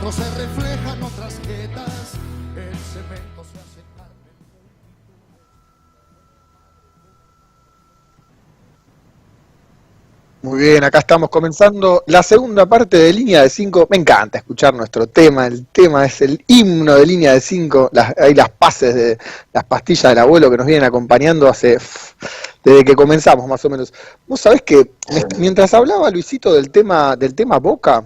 fuego se reflejan otras jetas, el cemento se hace carne. Muy bien, acá estamos comenzando la segunda parte de Línea de 5. Me encanta escuchar nuestro tema. El tema es el himno de Línea de 5. Hay las pases de las pastillas del abuelo que nos vienen acompañando desde que comenzamos, más o menos. Vos sabés que mientras hablaba Luisito del tema Boca,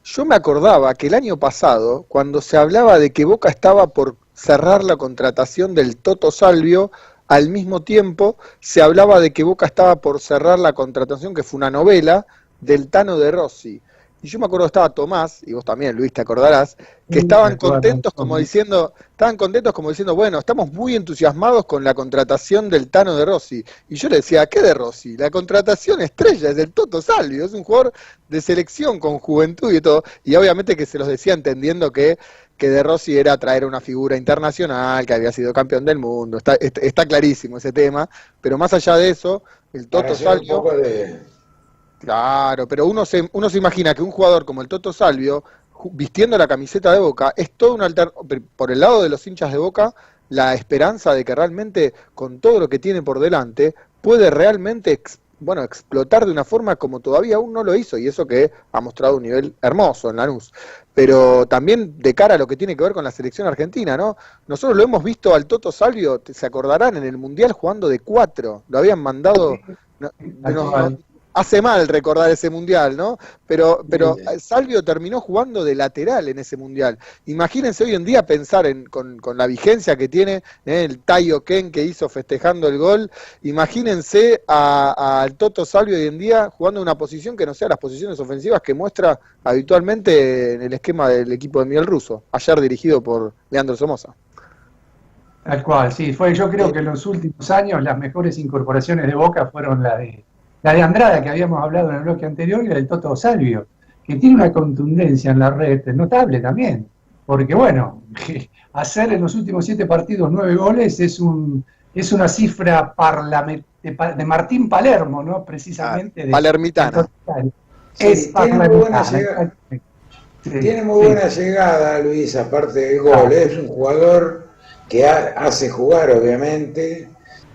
yo me acordaba que el año pasado, cuando se hablaba de que Boca estaba por cerrar la contratación del Toto Salvio, al mismo tiempo se hablaba de que Boca estaba por cerrar la contratación, que fue una novela, del Tano de Rossi. Y yo me acuerdo, estaba Tomás, y vos también, Luis, te acordarás, que estaban contentos como diciendo, bueno, estamos muy entusiasmados con la contratación del Tano de Rossi. Y yo le decía, ¿qué de Rossi? La contratación estrella es del Toto Salvio, es un jugador de selección con juventud y todo. Y obviamente que se los decía entendiendo que De Rossi era traer una figura internacional, que había sido campeón del mundo, está clarísimo ese tema, pero más allá de eso, el Toto Salvio... Claro, pero uno se imagina que un jugador como el Toto Salvio, vistiendo la camiseta de Boca, es todo un por el lado de los hinchas de Boca, la esperanza de que realmente, con todo lo que tiene por delante, puede realmente explotar de una forma como todavía aún no lo hizo, y eso que ha mostrado un nivel hermoso en Lanús. Pero también de cara a lo que tiene que ver con la selección argentina, ¿no? Nosotros lo hemos visto al Toto Salvio, se acordarán, en el Mundial jugando de 4, lo habían mandado... Hace mal recordar ese Mundial, ¿no? Pero Salvio terminó jugando de lateral en ese Mundial. Imagínense hoy en día pensar con la vigencia que tiene el Taio Ken que hizo festejando el gol. Imagínense al Toto Salvio hoy en día jugando en una posición que no sea las posiciones ofensivas que muestra habitualmente en el esquema del equipo de Miguel Russo, ayer dirigido por Leandro Somoza. Tal cual, sí. Yo creo que en los últimos años las mejores incorporaciones de Boca fueron la de Andrada, que habíamos hablado en el bloque anterior, y la del Toto Salvio, que tiene una contundencia en la red notable también, porque bueno, hacer en los últimos 7 partidos 9 goles es una cifra de Martín Palermo, ¿no? Precisamente. Palermitana. Es palermitana. Tiene muy buena llegada, Luis, aparte del gol. Es un jugador que hace jugar, obviamente,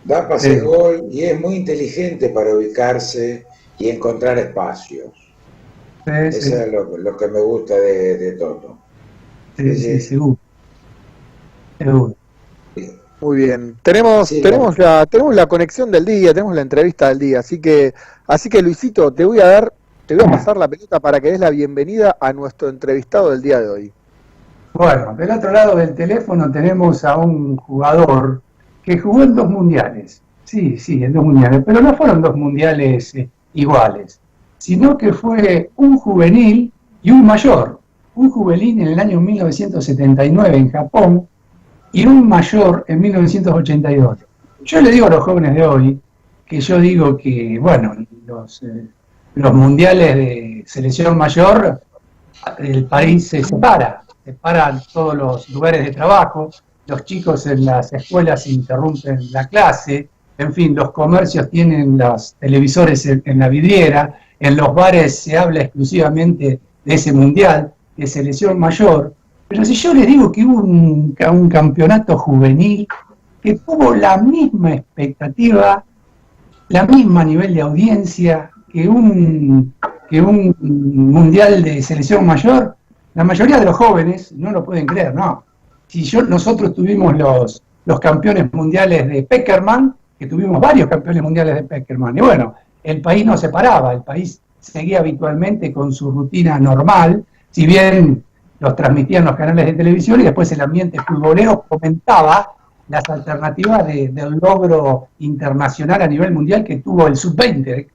da pase gol y es muy inteligente para ubicarse y encontrar espacios. Eso es lo que me gusta de Toto. Sí, seguro. Muy bien. Tenemos la conexión del día, tenemos la entrevista del día, así que Luisito, te voy a pasar la pelota para que des la bienvenida a nuestro entrevistado del día de hoy. Bueno, del otro lado del teléfono tenemos a un jugador que jugó en 2 mundiales, sí, en 2 mundiales, pero no fueron 2 mundiales iguales, sino que fue un juvenil y un mayor, un juvenil en el año 1979 en Japón y un mayor en 1982. Yo le digo a los jóvenes de hoy que yo digo que, bueno, los mundiales de selección mayor, el país se separa todos los lugares de trabajo, los chicos en las escuelas interrumpen la clase, en fin, los comercios tienen los televisores en la vidriera, en los bares se habla exclusivamente de ese mundial, de selección mayor. Pero si yo les digo que hubo un campeonato juvenil que tuvo la misma expectativa, la misma nivel de audiencia que un mundial de selección mayor, la mayoría de los jóvenes no lo pueden creer, ¿no? Nosotros tuvimos los campeones mundiales de Peckerman, que tuvimos varios campeones mundiales de Peckerman, y bueno, el país no se paraba, el país seguía habitualmente con su rutina normal, si bien los transmitían los canales de televisión y después el ambiente futbolero comentaba las alternativas del logro internacional a nivel mundial que tuvo el sub-20.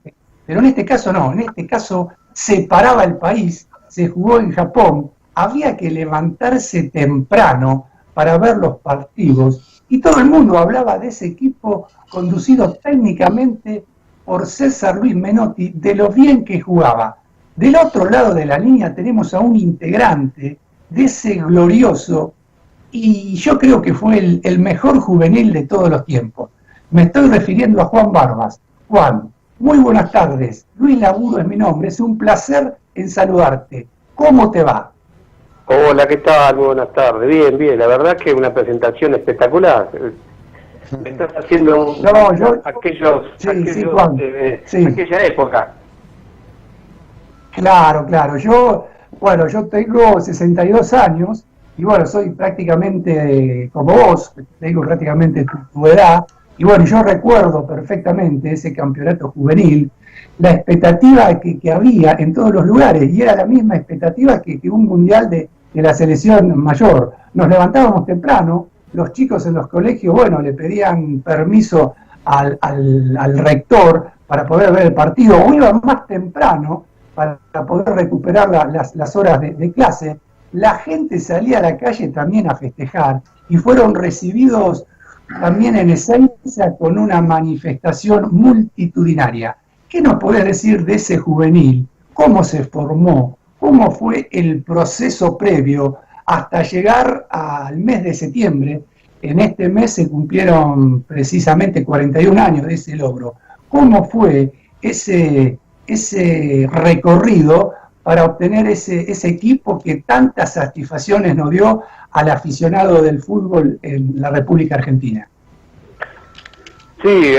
Pero en este caso no, en este caso se paraba el país, se jugó en Japón, había que levantarse temprano para ver los partidos y todo el mundo hablaba de ese equipo conducido técnicamente por César Luis Menotti, de lo bien que jugaba. Del otro lado de la línea tenemos a un integrante de ese glorioso, y yo creo que fue el mejor juvenil de todos los tiempos. Me estoy refiriendo a Juan Barbas. Juan, muy buenas tardes. Luis Laburo es mi nombre, es un placer en saludarte. ¿Cómo te va? Hola, ¿qué tal? Muy buenas tardes. Bien, bien. La verdad que una presentación espectacular. Me estás haciendo aquella época. Claro. Yo tengo 62 años y bueno, soy prácticamente como vos, tengo prácticamente tu edad. Y bueno, yo recuerdo perfectamente ese campeonato juvenil, la expectativa que había en todos los lugares, y era la misma expectativa que un mundial de la selección mayor. Nos levantábamos temprano, los chicos en los colegios, bueno, le pedían permiso al rector para poder ver el partido, o iban más temprano para poder recuperar las horas de clase. La gente salía a la calle también a festejar y fueron recibidos también en Ezeiza con una manifestación multitudinaria. ¿Qué nos podés decir de ese juvenil? ¿Cómo se formó? ¿Cómo fue el proceso previo hasta llegar al mes de septiembre? En este mes se cumplieron precisamente 41 años de ese logro. ¿Cómo fue ese recorrido para obtener ese equipo que tantas satisfacciones nos dio al aficionado del fútbol en la República Argentina? Sí,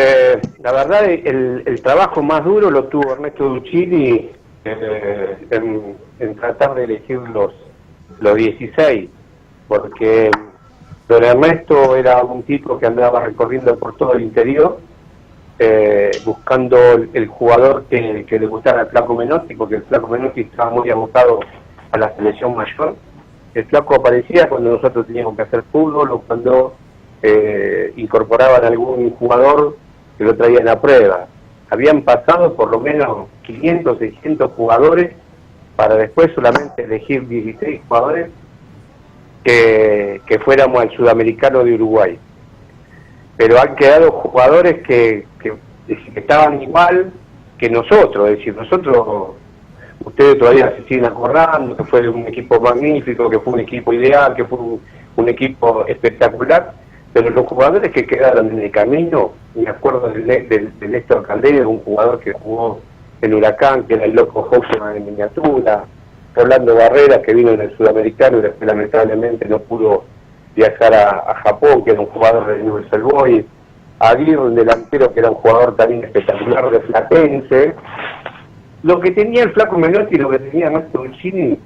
la verdad el trabajo más duro lo tuvo Ernesto Duccini en tratar de elegir los 16, porque don Ernesto era un tipo que andaba recorriendo por todo el interior, buscando el jugador que le gustara al Flaco Menotti, porque el Flaco Menotti estaba muy abocado a la selección mayor. El Flaco aparecía cuando nosotros teníamos que hacer fútbol o cuando incorporaban a algún jugador que lo traían a prueba. Habían pasado por lo menos 500, 600 jugadores para después solamente elegir 16 jugadores que fuéramos al Sudamericano de Uruguay. Pero han quedado jugadores que estaban igual que nosotros, es decir, ustedes todavía se siguen acordando que fue un equipo magnífico, que fue un equipo ideal, que fue un equipo espectacular, pero los jugadores que quedaron en el camino, me acuerdo de Néstor Caldera, un jugador que jugó en Huracán, que era el Loco Houseman en miniatura, Orlando Barrera, que vino en el Sudamericano y después lamentablemente no pudo viajar a Japón, que era un jugador de Newell's Boys, Aguirre, un delantero que era un jugador también espectacular de Platense. Lo que tenía el Flaco Menotti y lo que tenía Ernesto Duccini,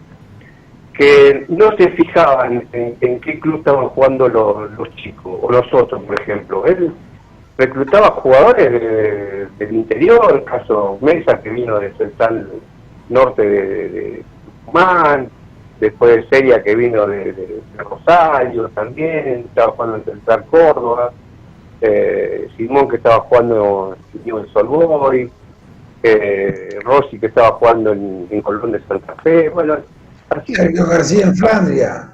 que no se fijaban en qué club estaban jugando los chicos, o nosotros, por ejemplo. Él reclutaba jugadores del interior, el caso Mesa, que vino de Central Norte de Tucumán, después de Seria, que vino de Rosario también, estaba jugando en Central Córdoba, Simón, que estaba jugando en Solboy, Rossi, que estaba jugando en Colón de Santa Fe, bueno, Sergio García en Flandria.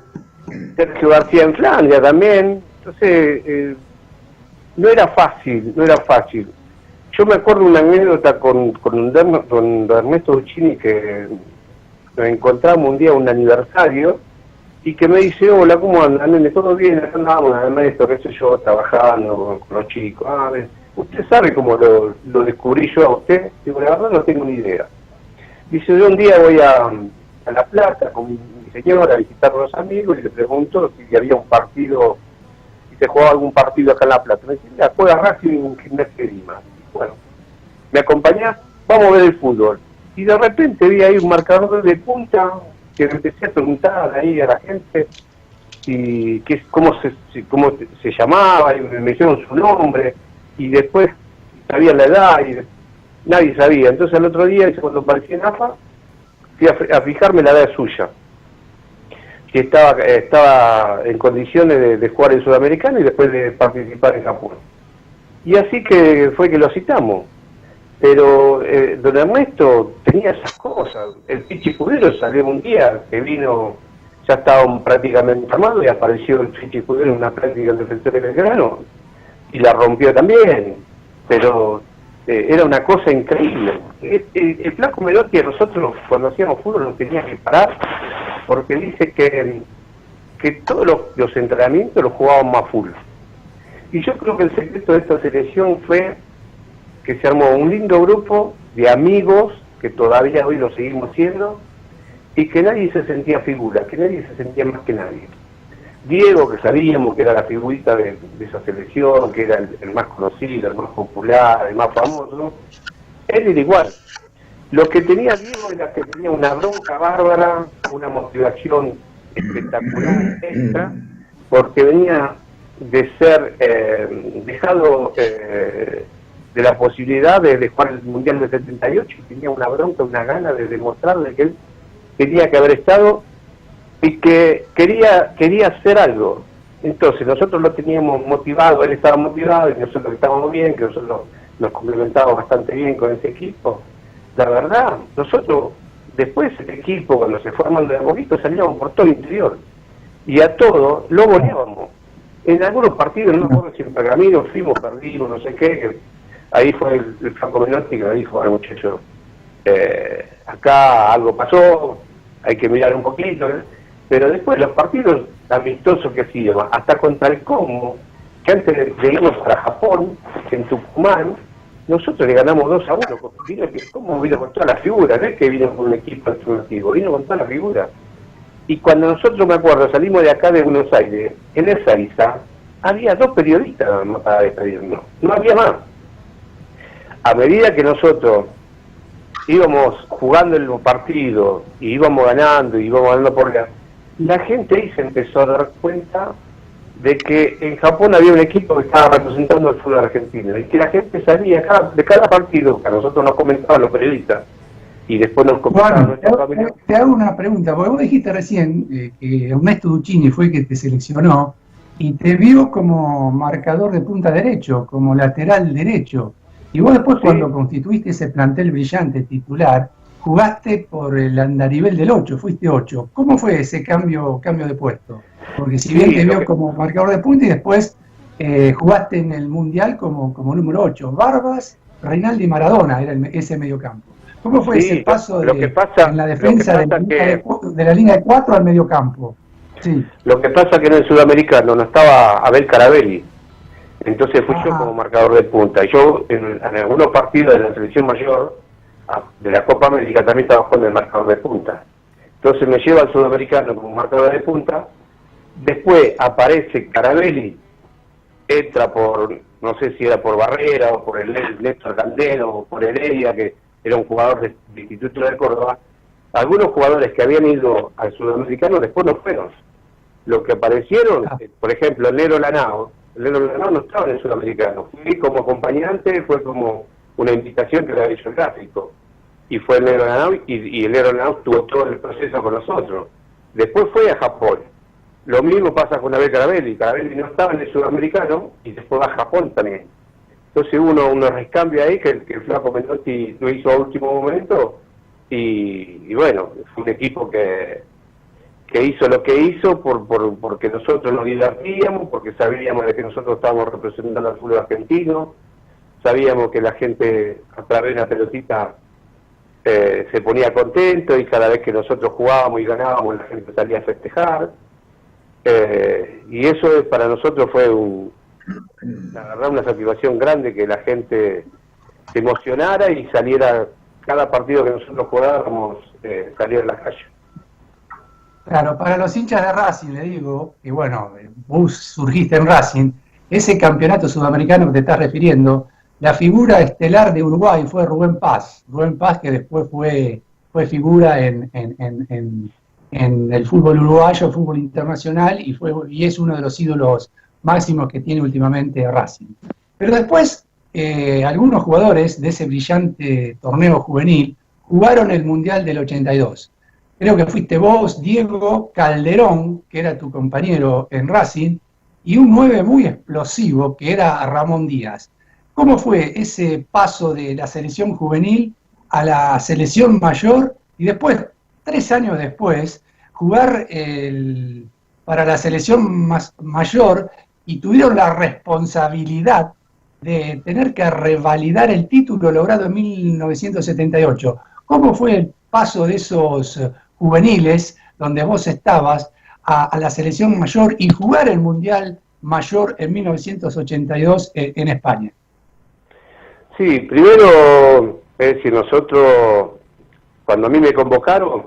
Sergio García en Flandria también. Entonces, no era fácil. Yo me acuerdo una anécdota con don Ernesto Duccini, que nos encontramos un día, un aniversario, y que me dice: hola, ¿cómo andan, nene? ¿Todo bien? Acá andábamos, Ernesto, qué sé yo, trabajando con los chicos. ¿Usted sabe cómo lo descubrí yo a usted? Digo, la verdad no tengo ni idea. Dice: yo un día voy a La Plata con mi señora a visitar a los amigos y le pregunto si había un partido, si se jugaba algún partido acá en La Plata. Me dice: mira, juega Racing en Gimnasia de Lima. Bueno, ¿me acompañás? Vamos a ver el fútbol. Y de repente vi ahí un marcador de punta que empecé a preguntar ahí a la gente y cómo se llamaba, y me dijeron su nombre, y después sabía la edad y nadie sabía. Entonces al otro día, cuando aparecí en AFA, fui a fijarme la edad suya, que estaba en condiciones de jugar en Sudamericano y después de participar en Japón. Y así que fue que lo citamos. Pero don Ernesto tenía esas cosas. El Pichi Escudero salió un día que vino, ya estaba prácticamente armado, y apareció el Pichi Escudero en una práctica en Defensor de Belgrano y la rompió también. Pero era una cosa increíble. El Flaco Menotti, nosotros cuando hacíamos fútbol nos tenía que parar, porque dice que todos los entrenamientos los jugaban más full. Y yo creo que el secreto de esta selección fue que se armó un lindo grupo de amigos, que todavía hoy lo seguimos siendo, y que nadie se sentía figura, que nadie se sentía más que nadie. Diego, que sabíamos que era la figurita de esa selección, que era el más conocido, el más popular, el más famoso, él era igual. Lo que tenía Diego era que tenía una bronca bárbara, una motivación espectacular, extra, porque venía de ser dejado de la posibilidad de jugar el Mundial del 78, y tenía una bronca, una gana de demostrarle que él tenía que haber estado y que quería hacer algo. Entonces nosotros lo teníamos motivado, él estaba motivado y nosotros estábamos bien, que nosotros nos complementábamos bastante bien con ese equipo. La verdad, nosotros después el equipo, cuando se fue armando de a poquito, salíamos por todo el interior y a todo lo goleábamos. En algunos partidos, no me acuerdo si en Pergamino fuimos, perdimos, no sé qué, ahí fue el Franco Menotti que me dijo, bueno, muchachos, acá algo pasó, hay que mirar un poquito, pero después los partidos amistosos que hacíamos, hasta contra el Congo, que antes de irnos para Japón, en Tucumán, nosotros le ganamos 2-1, vino con toda la figura, no es que vino con un equipo alternativo, vino con toda la figura. Y cuando nosotros, me acuerdo, salimos de acá de Buenos Aires, en Ezeiza, había 2 periodistas para despedirnos, no había más. A medida que nosotros íbamos jugando el partido, y íbamos ganando por la gente ahí se empezó a dar cuenta de que en Japón había un equipo que estaba representando al fútbol argentino, y que la gente sabía de cada partido, que a nosotros nos comentaban los periodistas, y después nos comentaban nuestra familia. Te hago una pregunta, porque vos dijiste recién que Ernesto Duccini fue el que te seleccionó, y te vio como marcador de punta derecho, como lateral derecho, y vos después cuando constituiste ese plantel brillante titular, jugaste por el andarivel del 8, fuiste 8. ¿Cómo fue ese cambio de puesto? Porque si bien te vio como marcador de punta y después jugaste en el Mundial como número 8. Barbas, Reinaldi y Maradona era ese mediocampo. ¿Cómo fue ese paso en la defensa de la línea de 4 al mediocampo? Sí. Lo que pasa que en el Sudamericano no estaba Abel Carabelli, entonces fui yo como marcador de punta. Y yo en algunos partidos de la selección mayor, de la Copa América, también estaba jugando el marcador de punta. Entonces me lleva al Sudamericano como marcador de punta. Después aparece Carabelli, entra por, no sé si era por Barrera o por el Néstor Candelo o por Heredia, que era un jugador de Instituto de Córdoba. Algunos jugadores que habían ido al Sudamericano después no fueron. Los que aparecieron, por ejemplo, el Nero Lanao no estaba en el Sudamericano. Fui como acompañante, fue como una invitación que le había hecho el gráfico. Y fue el Nero Lanao, y el Nero Lanao tuvo todo el proceso con nosotros. Después fue a Japón. Lo mismo pasa con Abel Carabelli. Carabelli no estaba en el Sudamericano y después va a Japón también. Entonces uno rescambia ahí, que el flaco Menotti lo hizo a último momento, y bueno, fue un equipo que hizo lo que hizo porque nosotros nos divertíamos, porque sabíamos de que nosotros estábamos representando al fútbol argentino, sabíamos que la gente a través de la pelotita se ponía contento, y cada vez que nosotros jugábamos y ganábamos la gente salía a festejar, y eso para nosotros fue la verdad una satisfacción grande, que la gente se emocionara y saliera cada partido que nosotros jugábamos, salir a la calle. Claro, para los hinchas de Racing le digo, y bueno, vos surgiste en Racing, ese campeonato sudamericano que te estás refiriendo, la figura estelar de Uruguay fue Rubén Paz, que después fue figura en el fútbol uruguayo, fútbol internacional, y es uno de los ídolos máximos que tiene últimamente Racing. Pero después, algunos jugadores de ese brillante torneo juvenil jugaron el Mundial del 82. Creo que fuiste vos, Diego Calderón, que era tu compañero en Racing, y un 9 muy explosivo, que era Ramón Díaz. ¿Cómo fue ese paso de la selección juvenil a la selección mayor, y después, 3 años después, jugar para la selección mayor, y tuvieron la responsabilidad de tener que revalidar el título logrado en 1978? ¿Cómo fue el paso de esos juveniles, donde vos estabas, a la selección mayor y jugar el Mundial Mayor en 1982 en España? Sí, primero, es decir, nosotros, cuando a mí me convocaron,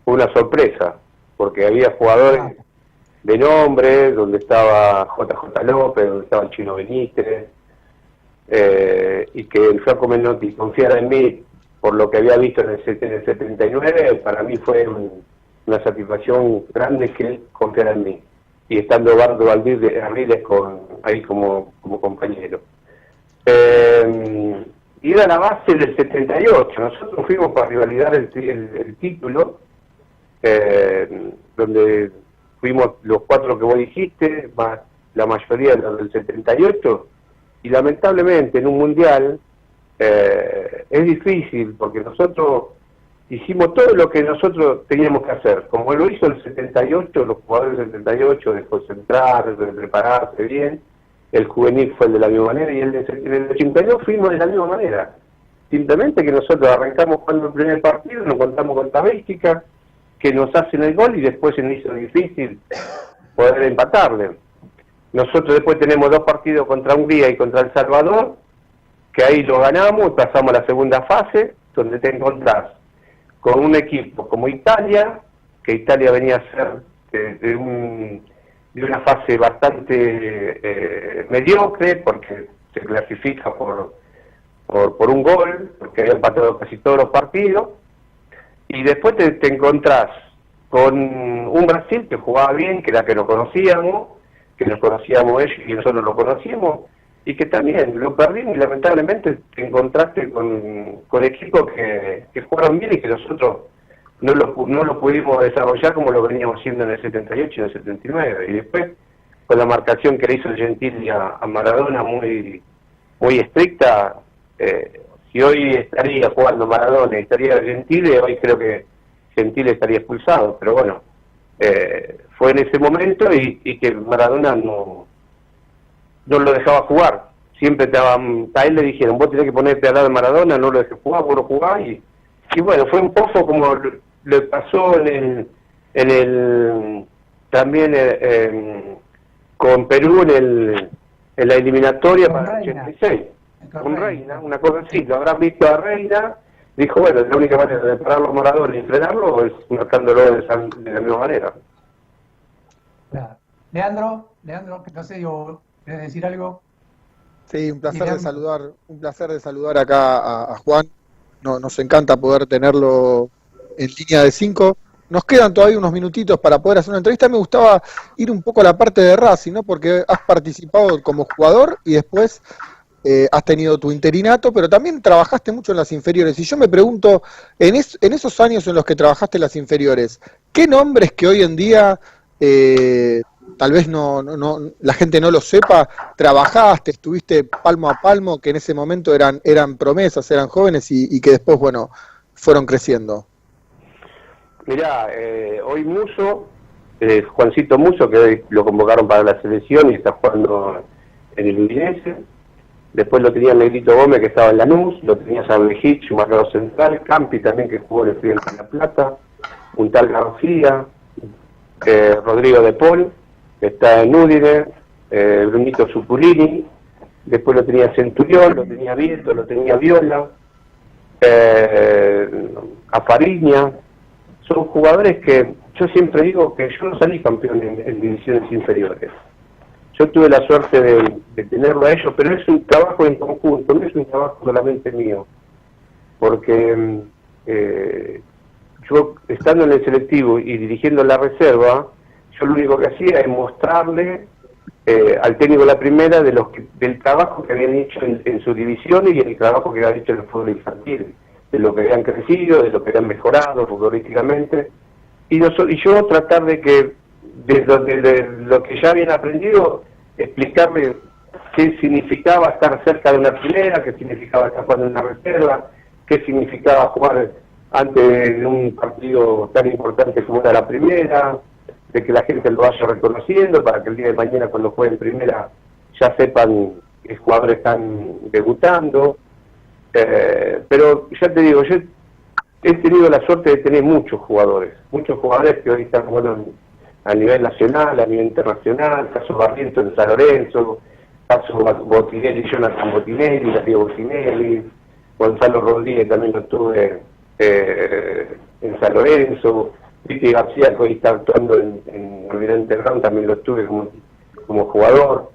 fue una sorpresa, porque había jugadores de nombre, donde estaba JJ López, donde estaba el Chino Benítez, y que el Flaco Menotti confiara en mí por lo que había visto en el 79, para mí fue una satisfacción grande que él confiara en mí, y estando Bardo Ardiles ahí como compañero. Y era la base del 78, nosotros fuimos para rivalidar el título, donde fuimos los 4 que vos dijiste, más la mayoría de los del 78, y lamentablemente en un mundial es difícil, porque nosotros hicimos todo lo que nosotros teníamos que hacer, como lo hizo el 78, los jugadores del 78, de concentrar, de prepararse bien. El juvenil fue de la misma manera, y en el 82 fuimos de la misma manera. Simplemente que nosotros arrancamos jugando el primer partido, nos contamos contra Bélgica, que nos hacen el gol y después se nos hizo difícil poder empatarle. Nosotros después tenemos 2 partidos contra Hungría y contra El Salvador, que ahí lo ganamos y pasamos a la segunda fase, donde te encontrás con un equipo como Italia, que Italia venía a ser de una fase bastante mediocre, porque se clasifica por un gol, porque había empatado casi todos los partidos, y después te encontrás con un Brasil que jugaba bien, que era que nos conocíamos ellos y nosotros lo conocíamos, y que también lo perdimos, y lamentablemente te encontraste con equipos que jugaron bien y que nosotros no lo pudimos desarrollar como lo veníamos haciendo en el 78 y en el 79, y después con la marcación que le hizo el Gentili a Maradona muy estricta, si hoy estaría jugando Maradona y estaría Gentili, hoy creo que Gentili estaría expulsado, pero bueno, fue en ese momento y que Maradona no lo dejaba jugar. Siempre a él le dijeron, vos tenés que ponerte al lado de Maradona, no lo dejé jugar, vos lo jugás, y bueno, fue un poco como le pasó también con Perú en la eliminatoria para el 86. Con Reina, una cosa así, lo habrán visto a Reina, dijo, bueno, la única manera de pararlo a Maradona y frenarlo es marcándolo de la misma manera. Claro. Leandro, no sé, ¿querés decir algo? Sí, un placer de saludar acá a Juan. Nos encanta poder tenerlo en línea de 5. Nos quedan todavía unos minutitos para poder hacer una entrevista. Me gustaba ir un poco a la parte de Racing, ¿no? Porque has participado como jugador y después has tenido tu interinato, pero también trabajaste mucho en las inferiores. Y yo me pregunto, en esos años en los que trabajaste en las inferiores, ¿qué nombres que hoy en día tal vez no la gente no lo sepa, trabajaste, estuviste palmo a palmo, que en ese momento eran promesas, eran jóvenes y que después, bueno, fueron creciendo? Mirá, hoy Muso, Juancito Muso, que hoy lo convocaron para la selección y está jugando en el Udinese. Después lo tenía Negrito Gómez, que estaba en Lanús, lo tenía Sablejich, un marcador central, Campi también, que jugó en el Estudiantes de La Plata, un tal García, Rodrigo de Paul, que está en Udine, Brunito Supulini, después lo tenía Centurión, lo tenía Vieto, lo tenía Viola, a Fariña. Son jugadores que yo siempre digo que yo no salí campeón en divisiones inferiores. Yo tuve la suerte de tenerlo a ellos, pero es un trabajo en conjunto, no es un trabajo solamente mío, porque yo estando en el selectivo y dirigiendo la reserva, yo lo único que hacía es mostrarle al técnico de la primera del trabajo que habían hecho en su división y el trabajo que habían hecho en el fútbol infantil, de lo que habían crecido, de lo que habían mejorado futbolísticamente, y yo tratar de que de lo que ya habían aprendido, explicarle qué significaba estar cerca de una primera, qué significaba estar jugando en una reserva, qué significaba jugar antes de un partido tan importante como era la primera, de que la gente lo vaya reconociendo para que el día de mañana cuando jueguen primera ya sepan qué jugadores están debutando. Pero ya te digo, yo he tenido la suerte de tener muchos jugadores que hoy están jugando a nivel nacional, a nivel internacional, caso Barriento en San Lorenzo, caso Botinelli, Jonathan Botinelli, Darío Botinelli, Gonzalo Rodríguez también lo tuve en San Lorenzo, Pipi García, que hoy está actuando en Almirante Brown, también lo tuve como jugador.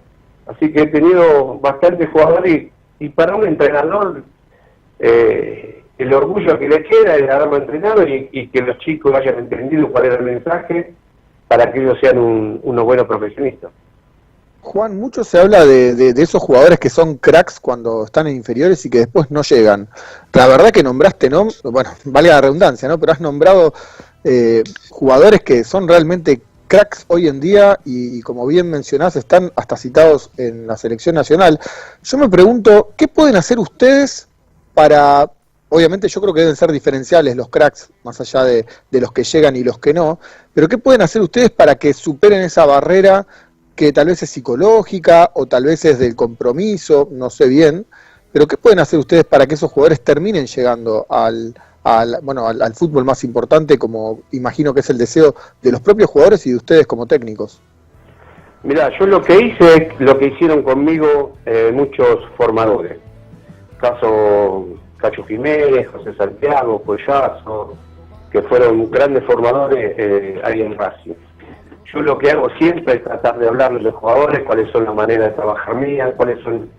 Así que he tenido bastante jugadores y para un entrenador el orgullo que le queda es haberlo entrenado y que los chicos hayan entendido cuál era el mensaje para que ellos sean unos buenos profesionistas. Juan, mucho se habla de esos jugadores que son cracks cuando están en inferiores y que después no llegan. La verdad que nombraste, ¿no? Bueno, valga la redundancia, ¿no? Pero has nombrado jugadores que son realmente cracks hoy en día y como bien mencionás, están hasta citados en la selección nacional. Yo me pregunto, ¿qué pueden hacer ustedes para... Obviamente yo creo que deben ser diferenciales los cracks, más allá de los que llegan y los que no, pero ¿qué pueden hacer ustedes para que superen esa barrera que tal vez es psicológica o tal vez es del compromiso, no sé bien, pero ¿qué pueden hacer ustedes para que esos jugadores terminen llegando al fútbol más importante, como imagino que es el deseo de los propios jugadores y de ustedes como técnicos? Mirá, yo lo que hice es lo que hicieron conmigo muchos formadores. Caso Cacho Jiménez, José Santiago, Collazo, que fueron grandes formadores ahí en Racing. Yo lo que hago siempre es tratar de hablarles a los jugadores cuáles son las maneras de trabajar mías, cuáles son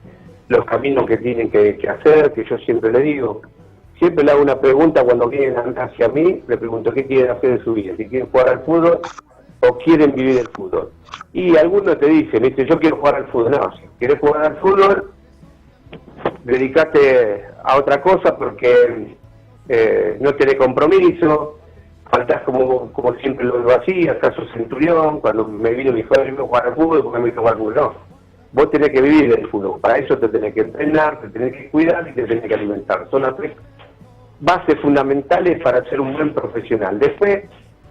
los caminos que tienen que hacer, que yo siempre les digo. Siempre le hago una pregunta cuando vienen hacia mí, le pregunto qué quieren hacer de su vida, si quieren jugar al fútbol o quieren vivir el fútbol. Y algunos te dicen, ¿viste? Yo quiero jugar al fútbol. No, si quieres jugar al fútbol, dedicate a otra cosa porque no tenés compromiso, faltás como siempre lo hacía, caso Centurión, cuando me vino mi hijo, yo me jugar al fútbol porque me hizo jugar al fútbol. No, vos tenés que vivir el fútbol, para eso te tenés que entrenar, te tenés que cuidar y te tenés que alimentar. Son las tres bases fundamentales para ser un buen profesional. Después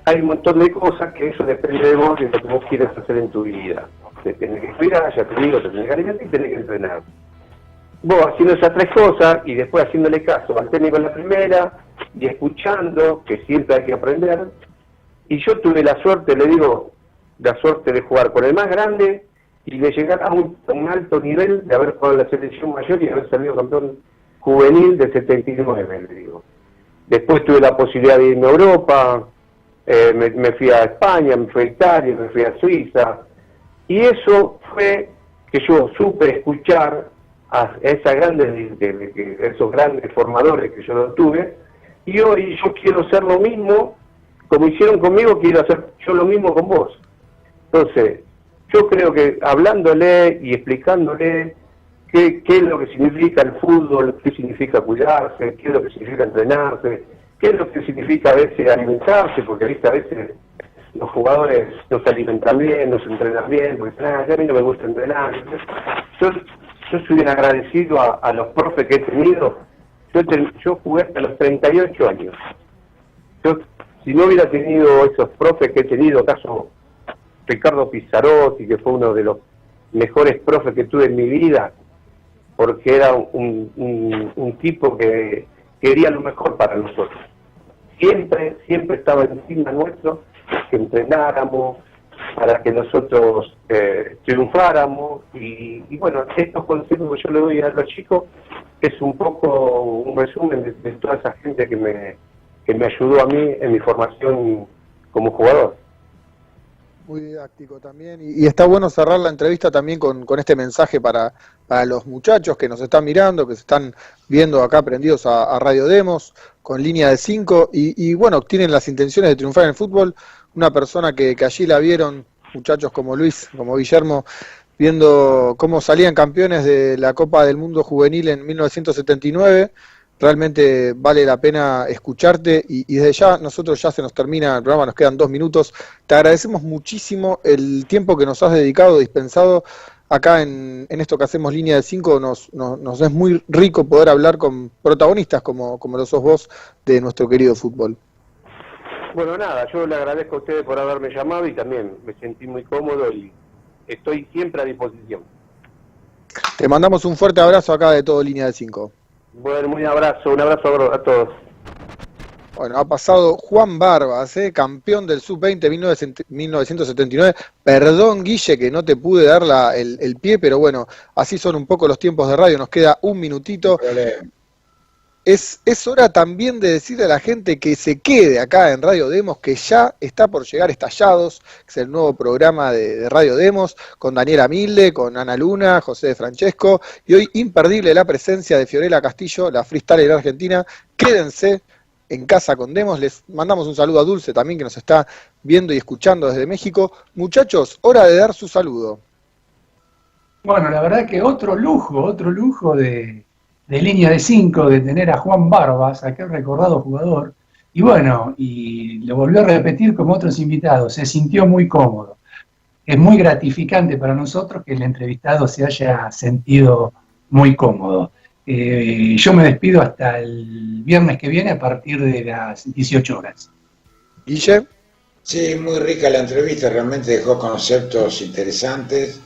hay un montón de cosas que eso depende de vos y de lo que vos quieres hacer en tu vida. Te tenés que cuidar, ya te digo, te tenés que alimentar y tenés que entrenar. Vos haciendo esas tres cosas y después haciéndole caso al técnico en la primera y escuchando, que siempre hay que aprender. Y yo tuve la suerte, le digo, la suerte de jugar con el más grande y de llegar a un alto nivel, de haber jugado en la selección mayor y haber salido campeón juvenil de 79, le digo. Después tuve la posibilidad de irme a Europa, me fui a España, me fui a Italia, me fui a Suiza, y eso fue que yo supe escuchar a esos grandes formadores que yo no tuve, y hoy yo quiero hacer lo mismo, como hicieron conmigo, quiero hacer yo lo mismo con vos. Entonces, yo creo que hablándole y explicándole qué es lo que significa el fútbol, qué significa cuidarse, qué es lo que significa entrenarse, qué es lo que significa a veces alimentarse, porque ¿viste? A veces los jugadores no se alimentan bien, no se entrenan bien, porque a mí no me gusta entrenar. Yo soy bien agradecido a los profes que he tenido. Yo jugué hasta los 38 años. Si no hubiera tenido esos profes que he tenido, caso Ricardo Pizzarotti, que fue uno de los mejores profes que tuve en mi vida, porque era un tipo que quería lo mejor para nosotros. Siempre estaba encima nuestro, que entrenáramos, para que nosotros triunfáramos, y bueno, estos consejos que yo le doy a los chicos es un poco un resumen de toda esa gente que me ayudó a mí en mi formación como jugador. Muy didáctico también, y está bueno cerrar la entrevista también con este mensaje para los muchachos que nos están mirando, que se están viendo acá prendidos a Radio Demos, con línea de 5, y bueno, tienen las intenciones de triunfar en el fútbol. Una persona que allí la vieron, muchachos como Luis, como Guillermo, viendo cómo salían campeones de la Copa del Mundo Juvenil en 1979, realmente vale la pena escucharte y desde ya, nosotros ya se nos termina el programa, nos quedan 2 minutos. Te agradecemos muchísimo el tiempo que nos has dedicado, dispensado acá en esto que hacemos Línea de 5. Nos es muy rico poder hablar con protagonistas como lo sos vos de nuestro querido fútbol. Bueno, nada, yo le agradezco a ustedes por haberme llamado y también me sentí muy cómodo y estoy siempre a disposición. Te mandamos un fuerte abrazo acá de todo Línea de 5. Bueno, un abrazo a todos. Bueno, ha pasado Juan Barbas, campeón del Sub-20 1979. Perdón, Guille, que no te pude dar el pie, pero bueno, así son un poco los tiempos de radio. Nos queda un minutito. es hora también de decirle a la gente que se quede acá en Radio Demos, que ya está por llegar Estallados, que es el nuevo programa de Radio Demos, con Daniela Milde, con Ana Luna, José de Francesco, y hoy imperdible la presencia de Fiorella Castillo, la freestyler argentina. Quédense en casa con Demos. Les mandamos un saludo a Dulce también, que nos está viendo y escuchando desde México. Muchachos, hora de dar su saludo. Bueno, la verdad que otro lujo de línea de 5, de tener a Juan Barbas, aquel recordado jugador, y bueno, y lo volvió a repetir como otros invitados, se sintió muy cómodo. Es muy gratificante para nosotros que el entrevistado se haya sentido muy cómodo. Yo me despido hasta el viernes que viene a partir de las 18 horas. Guille. Sí, muy rica la entrevista, realmente dejó conceptos interesantes,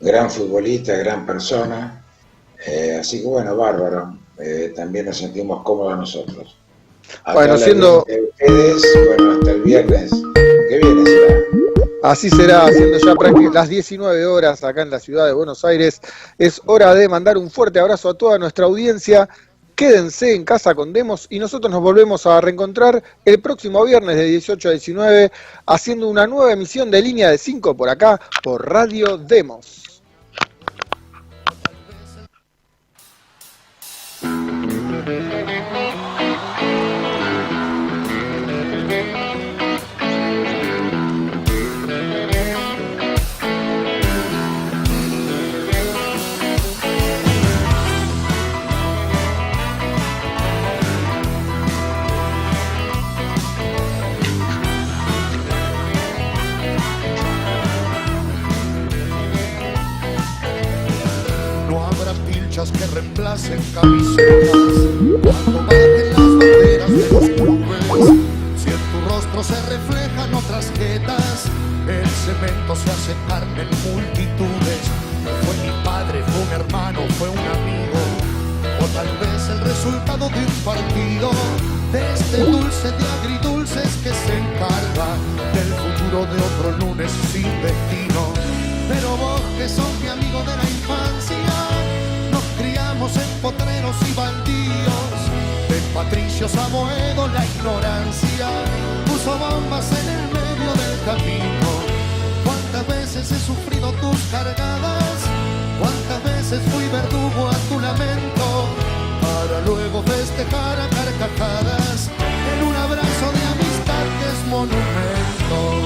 gran futbolista, gran persona. Así que bueno, bárbaro, también nos sentimos cómodos nosotros. Bueno, siendo ustedes, bueno, hasta el viernes que viene será. Así será, siendo ya prácticamente las 19 horas acá en la ciudad de Buenos Aires. Es hora de mandar un fuerte abrazo a toda nuestra audiencia. Quédense en casa con Demos y nosotros nos volvemos a reencontrar el próximo viernes de 18 a 19 haciendo una nueva emisión de Línea de 5 por acá, por Radio Demos. Que reemplacen camisetas cuando bajen las banderas de los clubes. Si en tu rostro se reflejan otras jetas, el cemento se hace carne en multitudes. Fue mi padre, fue un hermano, fue un amigo, o tal vez el resultado de un partido, de este dulce de agridulces que se encarga del futuro de otro lunes sin destino. Pero vos que sos mi amigo de la infancia, criamos en potreros y baldíos, de patricios a Boedo la ignorancia puso bombas en el medio del camino. Cuántas veces he sufrido tus cargadas, cuántas veces fui verdugo a tu lamento, para luego festejar a carcajadas en un abrazo de amistad que es monumento.